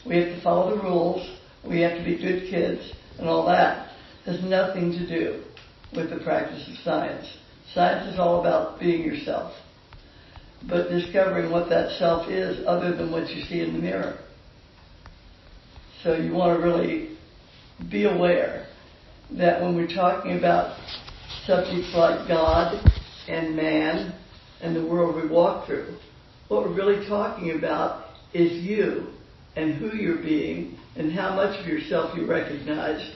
we have to follow the rules, we have to be good kids, and all that, has nothing to do with the practice of science. Science is all about being yourself, but discovering what that self is other than what you see in the mirror. So you want to really be aware that when we're talking about subjects like God and man and the world we walk through, what we're really talking about is you and who you're being and how much of yourself you recognize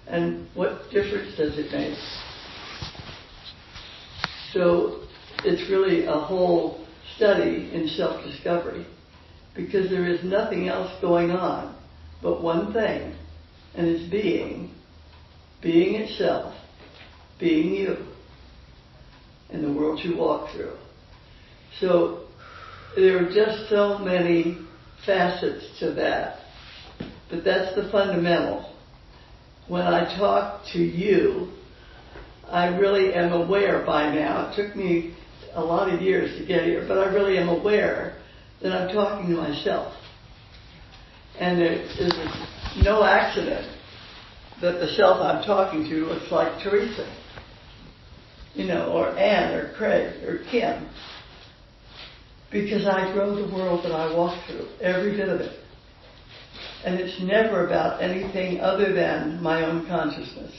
and what difference does it make. So it's really a whole study in self-discovery, because there is nothing else going on but one thing, and it's being itself, being you in the world you walk through. So there are just so many facets to that, but that's the fundamental. When I talk to you, I really am aware by now. It took me a lot of years to get here, but I really am aware that I'm talking to myself. And it is no accident that the self I'm talking to looks like Teresa, or Anne, or Craig, or Kim. Because I grow the world that I walk through, every bit of it. And it's never about anything other than my own consciousness.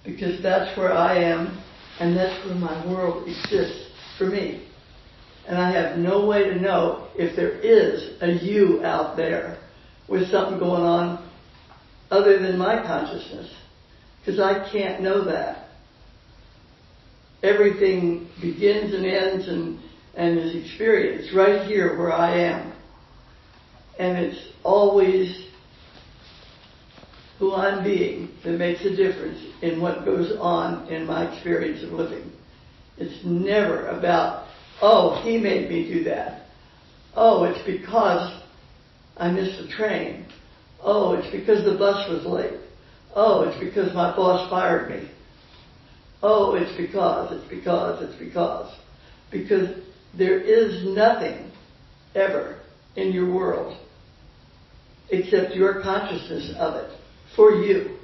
Because that's where I am, and that's where my world exists for me. And I have no way to know if there is a you out there with something going on other than my consciousness. Because I can't know that. Everything begins and ends and is experienced right here where I am. And it's always who I'm being that makes a difference in what goes on in my experience of living. It's never about, oh, he made me do that. Oh, it's because I missed the train. Oh, it's because the bus was late. Oh, it's because my boss fired me. Oh, it's because. Because there is nothing ever in your world except your consciousness of it for you.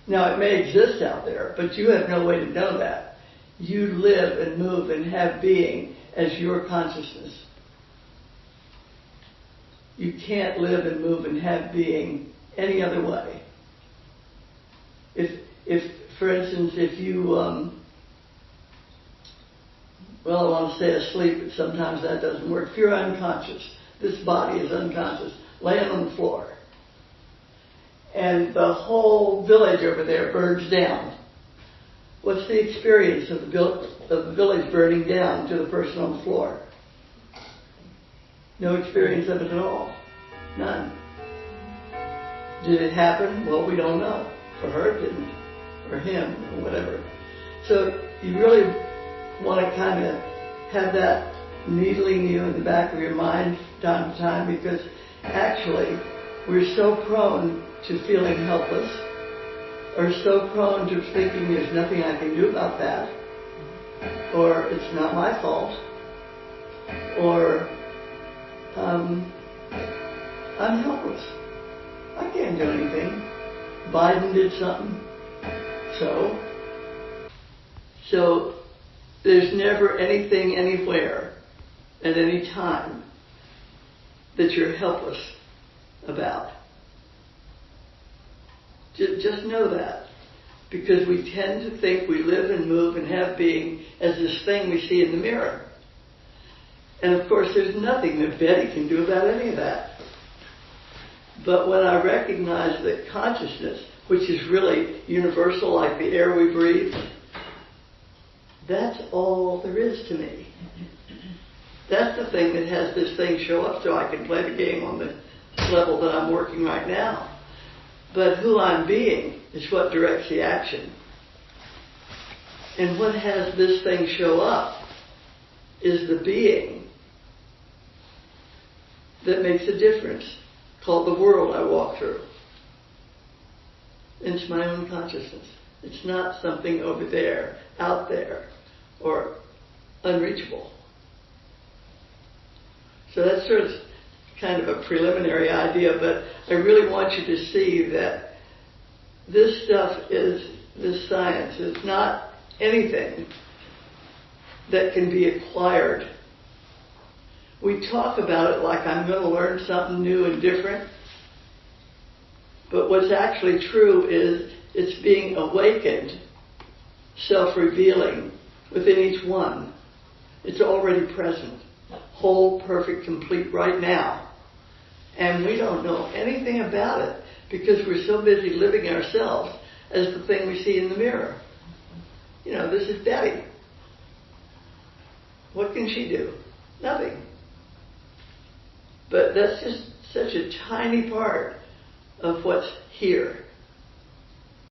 Now, it may exist out there, but you have no way to know that. You live and move and have being as your consciousness. You can't live and move and have being any other way. If for instance, if you, I want to say asleep, but sometimes that doesn't work. If you're unconscious, this body is unconscious, laying on the floor, and the whole village over there burns down. What's the experience of the village burning down to the person on the floor? No experience of it at all. None. Did it happen? Well, we don't know. For her, it didn't. Or him, or whatever. So you really want to kind of have that needling you in the back of your mind time to time, because actually we're so prone to feeling helpless, or so prone to thinking there's nothing I can do about that, or it's not my fault, or I'm helpless. I can't do anything. Biden did something. So there's never anything anywhere at any time that you're helpless about. Just know that. Because we tend to think we live and move and have being as this thing we see in the mirror. And of course there's nothing that Betty can do about any of that. But when I recognize that consciousness, which is really universal like the air we breathe, that's all there is to me. That's the thing that has this thing show up so I can play the game on the level that I'm working right now. But who I'm being is what directs the action. And what has this thing show up is the being that makes a difference, called the world I walk through. It's my own consciousness. It's not something over there, out there, or unreachable. So that's sort of kind of a preliminary idea, but I really want you to see that this stuff this science is not anything that can be acquired. We talk about it like I'm going to learn something new and different, but what's actually true is it's being awakened, self-revealing within each one. It's already present, whole, perfect, complete right now. And we don't know anything about it because we're so busy living ourselves as the thing we see in the mirror. You know, this is Betty. What can she do? Nothing. But that's just such a tiny part of what's here.